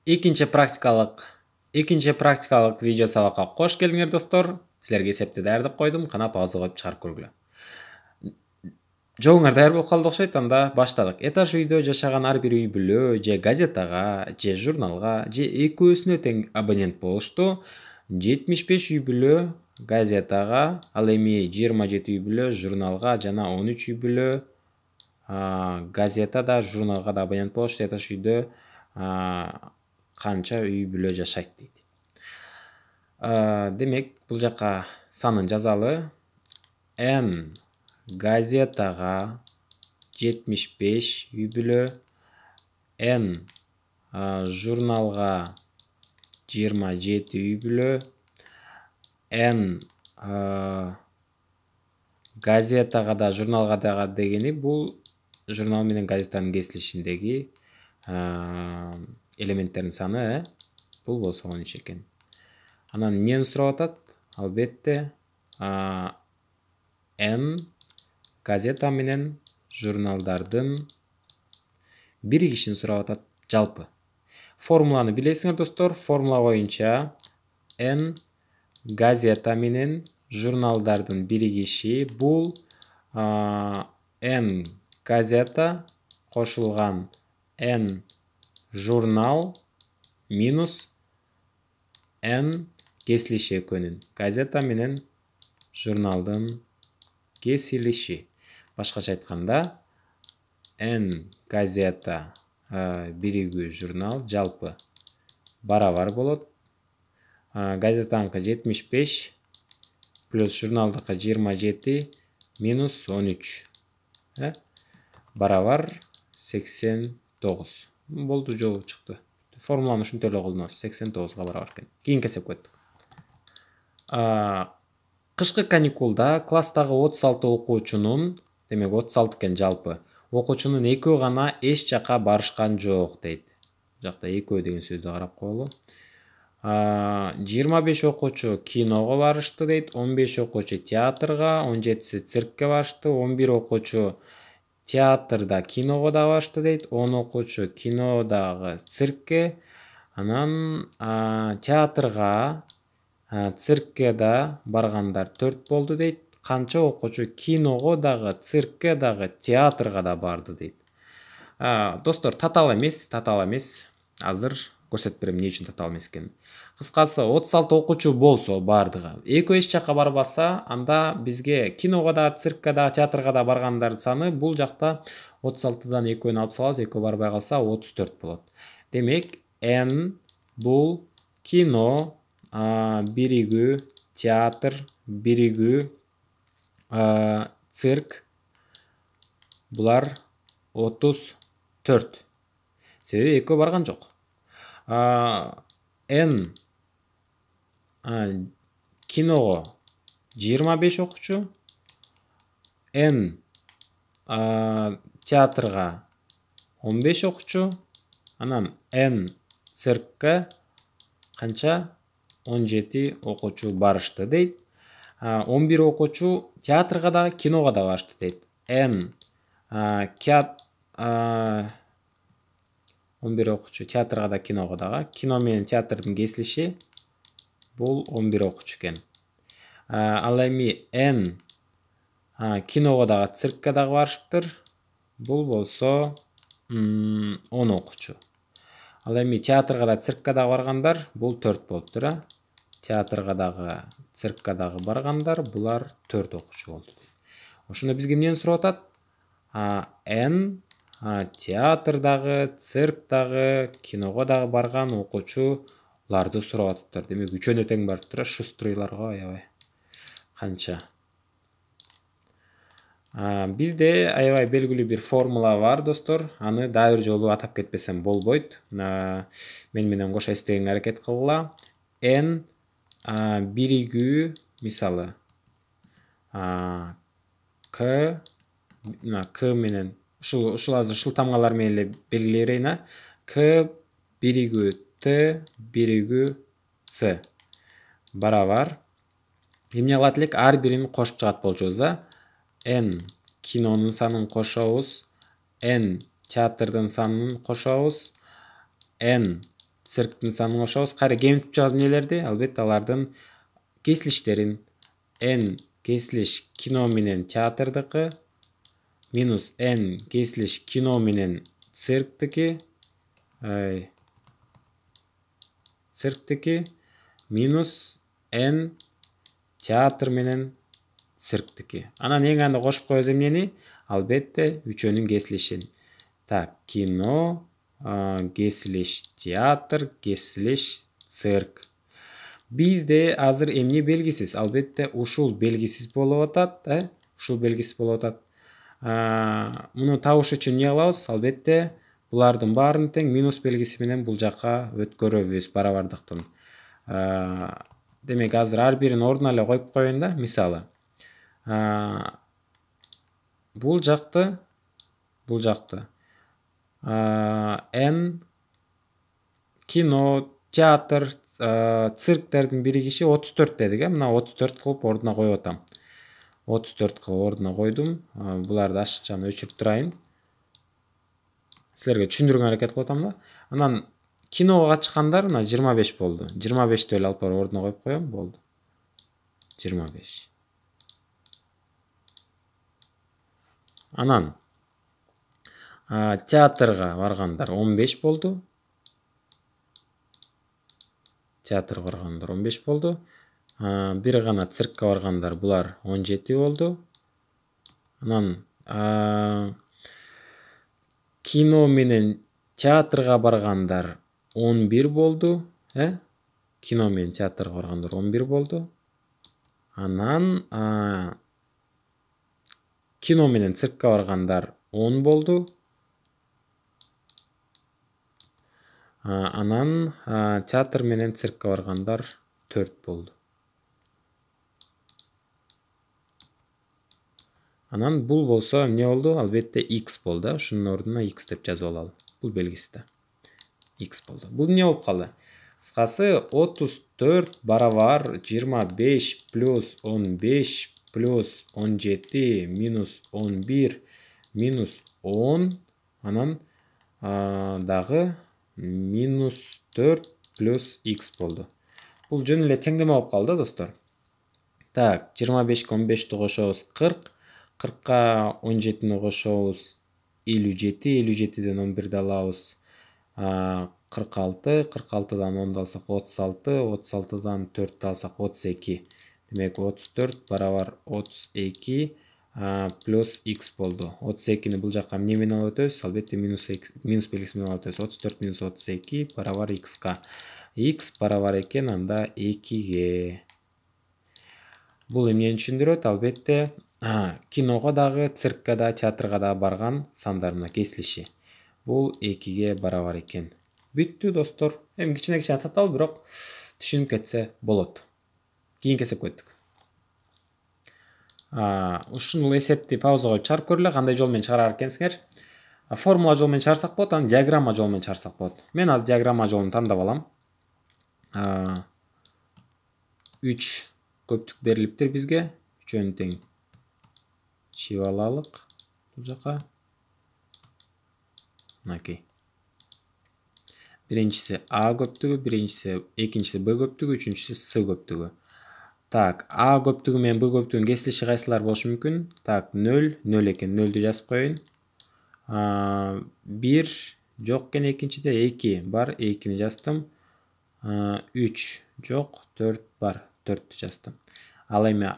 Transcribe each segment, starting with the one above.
Экинчи практикалык видео сабакка кош келиңер достор. Силерге эсепти даярдап койдум, кана пауза коюп чыгарып көргүлө. Жоңуңар даяр болуп калды окшойт, анда баштадык. Этаж үйдө жашаган ар бир үй бүлө же газетага, же журналга, же экөөсүнө тең абонент болушту. 75 үй бүлө газетага, ал эми 27 үй бүлө журналга жана 13 үй бүлө газета да, журналга да абонент болушту. Этаж үйдө канча үй бүлө жашайт дейт. Демек, бул жака санын жазалы. N газетага 75 үй бүлө, N журналга 27 үй бүлө, N газетага да, журналга да дегени бул журнал менен газетанын кесилишиндеги элементтердин саны, бул болсо 13 экен. Анан эмнени сурап атат? Албетте N газета менен журналдардын биригишин сурап атат, жалпы. Формуланы билесиңер достор. Формула боюнча N газета менен журналдардын биригиши бул N газета кошулган N журнал минус N кесилиши экөөнүн. Газета менен журналдын кесилиши. Башкача айтканда, N газета биригүү журнал жалпы барабар болот. Газетаныкы 75 плюс журналдыкы 27 минус 13 барабар 89. Болду, жолу чыкты. Формуланы ушинтип эле колдонобуз. 89га барабар экен. Кийинки эсепке өттүк. Кышкы каникулда класстагы 36 окуучунун, демек 36 экен жалпы, окуучунун экөө гана эч жака барышкан жок дейт. Жакта экөө деген сөздү карап коелу. 25 окуучу киного барышты дейт, 15 окуучу театрга, 17си циркке барышты, 11 окуучу театрда, киного да барышты дейт, 10 окуучу кинодагы циркке, анан театрга, циркке да баргандар 4 болду дейт. Канча окуучу киного дагы, циркке дагы, театрга да барды дейт. Достор, татаал эмес. Азыр көрсөтүп берем эмне үчүн татаал эмес экенин. Кыскасы, 36 окуучу болсо бардыгы, экөө эч жака барбаса, анда бизге киного да, циркке да, театрга да баргандардын саны бул жакта 36дан экөөнү алып салабыз, экөө барбай калса 34 болот. Демек, N бул кино биригүү, театр биригүү, цирк булар 34. Себеби экөө барган жок. N киного 25 окуучу, N театрга 15 окуучу, анан N циркке канча 17 окуучу барышты дейт. 11 окуучу театрга да, киного да барышты дейт. N 11 окуучу театрга да, киного дагы. Кино менен театрдын кесилиши бул 11 окуучу экен. Ал эми N киного дагы, циркке дагы барышыптыр. Бул болсо 10 окуучу. Ал эми театрга да, циркке дагы баргандар бул 4 болуптур. Театрга дагы, циркке дагы баргандар булар 4 окуучу болду. Ошондо бизге эмнени сурап атат? N театрдагы, цирктагы, киного дагы барган окуучуларды сурап атыптыр. Демек, үчөөнө тең барыптыр. Шустрыйларга аябай канча. Бизде аябай белгилүү бир формула бар, достор. Аны дагы бир жолу атап кетпесем болбойт. Мен менен кошо эстегенге аракет кылгыла. N биригүү, мисалы К менен ушул азыр ушул тамгалар менен эле белгилей берейин. К биригүү Т биригүү С барабар. Эмне кылат элек? Ар бирин кошуп чыгат болчубуз. N кинонун санын кошобуз, N театрдын санын кошобуз, N цирктин санын кошобуз. Кайра кемитип чыгабыз эмнелерди? Албетте алардын кесилиштерин. N кесилиш кино менен театрдыкы минус N кесилиш кино менен цирктики минус N театр менен цирктики. Анан эң анда кошуп коебуз эмнени? Албетте үчөөнүн кесилишин. Так, кино, кесилиш театр, кесилиш цирк. Бизде азыр эмне белгисиз? Албетте ушул белгисиз болуп атат, ушул белгисиз болуп атат. Муну табыш үчүн эмне кылабыз? Албетте булардын баарын тең минус белгиси менен бул жакка өткөрөбүз барабардыктын. Демек азыр ар бирин ордуна эле коюп коеюн да. Мисалы, бул жакты N кино, театр, цирктердин биригиши 34 дедик. Мына 34 кылып ордуна коюп атам. 34 кылып ордуна койдум. Буларды ашыкчаны өчүрүп турайын. Силерге түшүндүргөнгө аракет кылып атам да. Анан киного катышкандар мына 25 болду. 25 эле алып барып ордуна коюп коем, болду. 25. Анан театрга баргандар 15 болду. Театрга баргандар 15 болду. Бир гана циркке баргандар булар 17 болду. Анан кино менен театрга баргандар 11 болду. Кино менен театрга баргандар 11 болду. Анан кино менен циркке баргандар 10 болду. Анан театр менен циркке баргандар 4 болду. Анан бул болсо эмне болду? Албетте x болду. Ушунун ордуна x деп жазып алалы. Бул белгиси да. X болду. Бул эмне болуп калды? Кыскасы 34 барабар 25 плюс 15 плюс 17 минус 11 минус 10 анан дагы минус 4 плюс x болду. Бул жөн эле теңдеме болуп калды, достор. Так, 25-ке 15-ти кошобуз 40, 40-ка 17-ни кошобуз 57, 57-ден 11-ди алабыз 46, 46-дан 10-ду алсак 36, 36-дан 4-тү алсак 32. Демек 34 барабар 32 плюс x болду. 32-ни бул жакка эмне менен алып өтөбүз? Албетте минус белгиси менен алып өтөбүз. 34 минус 32 барабар x-ка. X барабар экен анда 2-ге. Бул эмнени түшүндүрөт? Албетте киного дагы, циркке да, театрга да барган сандарына кесилиши. Бул 2-ге барабар экен. Бүттү, достор. Эми кичине татал, бирок түшүнүп кетсе болот. Кийинки эсепке өттүк. Ушул эсепти пауза коюп чыгарып көрүлө, кандай жол менен чыгарар экенсиңер. Формула жол менен чыгарсак болот, анан диаграмма жол менен чыгарсак болот. Мен азыр диаграмма жолун тандап алам. 3 көптүк берилиптир бизге. Үчөөнү тең чыйып алалык бул жака. Мынакей. Биринчиси А көптүгү, экинчиси Б көптүгү, үчүнчүсү С көптүгү. Так, А көптүгү менен Б көптүгүнүн кесилиши кайсылар болушу мүмкүн? Так, 0, 0 экен, 0-дү жазып коеюн. 1 жок экен экинчиде, 2 бар, 2-ни жаздым. 3 жок, 4 бар, 4-тү жаздым. Ал эми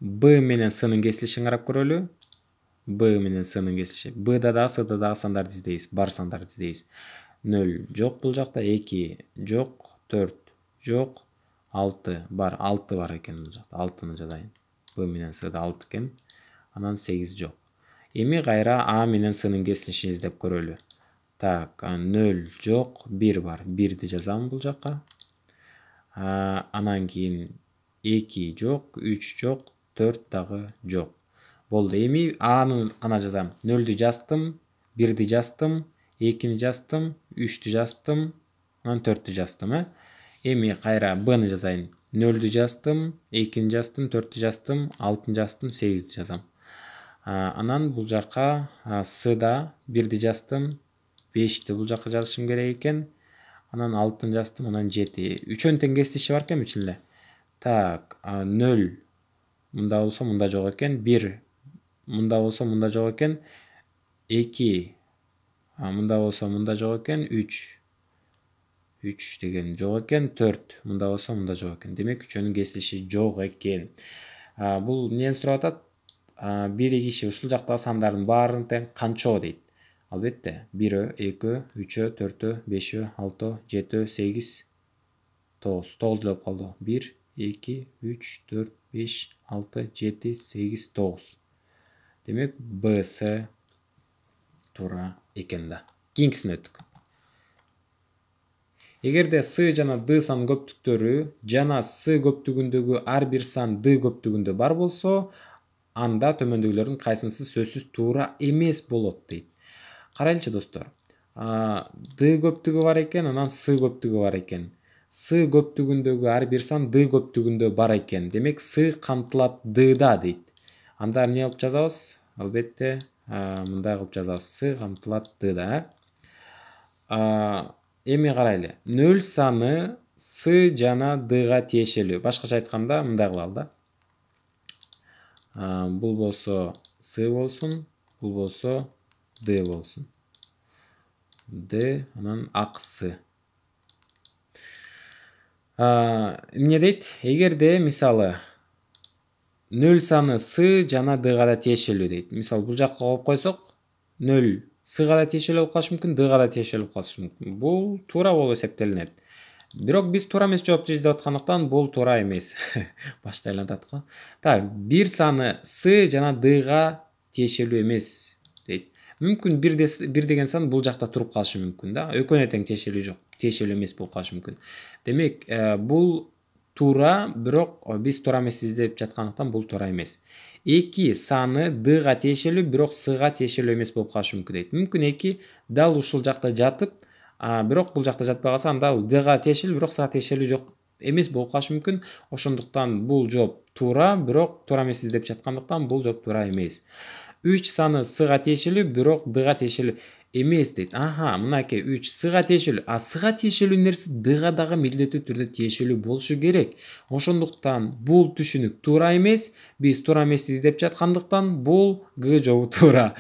Б менен С'нын кесилишин карап көрөлү. Б менен С'нын кесилиши. Б'да дагы, С'да дагы сандарды издейбиз, бар сандарды издейбиз. 0 жок бул жакта, 2 жок, 4 жок, 6 бар, 6 бар экен бул жакта. 6-ны жазайын. Б менен С'да 6 экен. Анан 8 жок. Эми кайра А менен С'нын кесилишин издеп көрөлү. Так, 0 жок, 1 бар. 1-ди жазам бул жакка. Анан кийин 2 жок, 3 жок, 4 дагы жок. Болду. Эми Аны гана жазам. 0-дү жаздым, 1-ди жаздым, 2-ни жаздым, 3-тү жаздым, анан 4-тү жаздым. Эми кайра Б'ны жазайын. 0-дү жаздым, 2-ни жаздым, 4-тү жаздым, 6-ны жаздым, 8-ди жазам. Анан бул жакка С'да 1-ди жаздым, 5'ti бул жакка жазышым керек экен. Анан 6-ны жаздым, анан 7. 3-өн тең кесилиши бар экен ичинде. Так, 0 мында болсо мында жок экен. 1 мында болсо мында жок экен. 2 мында болсо мында жок экен. 3 деген жок экен. 4 мында болсо мында жок экен. Демек 3-өнүн кесилиши жок экен. Бул эмнени сурап атат? Бир киши ушул жактагы сандардын баарын тең канчоо дейт. Албетте 1, 2, 3, 4, 5, 6, 7, 8, 9. 9 эле болуп калды. 1, 2, 3, 4, 5, 6, 7, 8, 9. Демек БС туура экен да. Кийинкисине өттүк. Эгерде С жана Д сан көптүктөрү жана С көптүгүндөгү ар бир сан Д көптүгүндө бар болсо, анда төмөндөгүлөрдүн кайсынысы сөзсүз туура эмес болот дейт. Карайлычы достор. Д көптүгү бар экен, анан С көптүгү бар экен. С көптүгүндөгү ар бир сан Д көптүгүндө бар экен. Демек С камтылат Дда дейт. Анда эмне кылып жазабыз? Албетте мындай кылып жазабыз. С камтылат Дда. Эми карайлы. 0 саны С жана Дга тиешелүү. Башкача айтканда мындай кылалы да. Бул болсо С болсун, бул болсо Д болсун. Д анан аксы. Эмне дейт? Эгерде мисалы 0 саны С жана Дга да тиешелүү дейт. Мисалы бул жакка коюп койсок, 0 Сга да тиешелүү болуп калышы мүмкүн, Дга да тиешелүү болуп калышы мүмкүн. Бул туура болуп эсептелинет. Бирок биз туура эмес жоопту издеп аткандыктан бул туура эмес. Башта айлантат го. Так, 1 саны С жана Дга тиешелүү эмес дейт. Мүмкүн 1 деген сан бул жакта туруп калышы мүмкүн да. Экөөнө тең тиешелүү жок, тиешелүү эмес болуп калышы мүмкүн. Демек, бул туура, бирок биз туура эмес издеп жаткандыктан бул туура эмес. 2 саны Дга тиешелүү, бирок Сга тиешелүү эмес болуп калышы мүмкүн дейт. Мүмкүн 2 дал ушул жакта жатып, бирок бул жакта жатпай калса, анда Дга тиешелүү, бирок Сга тиешелүү жок эмес болуп калышы мүмкүн. Ошондуктан бул жооп туура, бирок туура эмес издеп жаткандыктан бул жооп туура эмес. 3 саны Сга тиешелүү, бирок Дга тиешелүү эмес дейт. Мынакей 3 Сга тиешелүү. Сга тиешелүү нерсе Дга дагы милдеттүү түрдө тиешелүү болушу керек. Ошондуктан бул түшүнүк туура эмес. Биз туура эмес издеп жаткандыктан бул Г жообу туура.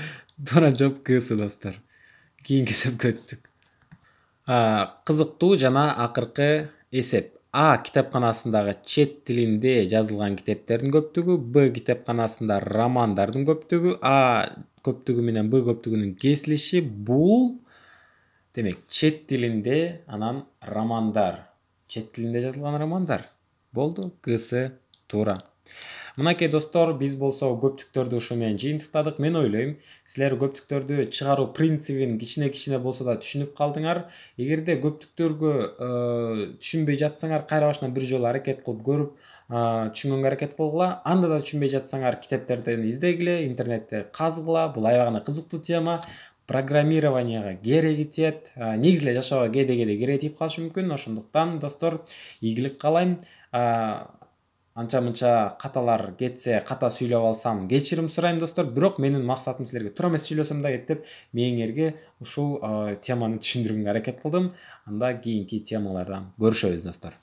Туура жооп Гсы достор. Кийинки эсепке өттүк. Кызыктуу жана акыркы эсеп. А китепканасындагы чет тилинде жазылган китептердин көптүгү, Б китепканасында романдардын көптүгү, А көптүгү менен Б көптүгүнүн кесилиши бул. Демек, чет тилинде анан романдар. Чет тилинде жазылган романдар. Болду, Гсы туура. Мынакей достор, биз болсо көптүктөрдү ушу менен жыйынтыктадык. Мен ойлойм, силер көптүктөрдү чыгаруу принцибин кичине болсо да түшүнүп калдыңар. Эгерде көптүктөргө түшүнбөй жатсаңар, кайра башынан бир жолу аракет кылып көрүп, түшүнгөнгө аракет кылгыла. Анда да түшүнбөй жатсаңар, китептерден издегиле, интернетте казгыла. Бул аябагана кызыктуу тема. Программированияга кереги тиет. Негизи эле жашоого кээде кереги тийип калышы мүмкүн. Ошондуктан достор, ийгилик каалайм. Анча-мынча каталар кетсе, ката сүйлөп алсам, кечирим сурайм достор. Бирок менин максатым силерге туура эмес сүйлөсөм да деп мээңерге ушул теманы түшүндүргөнгө аракет кылдым. Анда кийинки темалардан көрүшөбүз достор.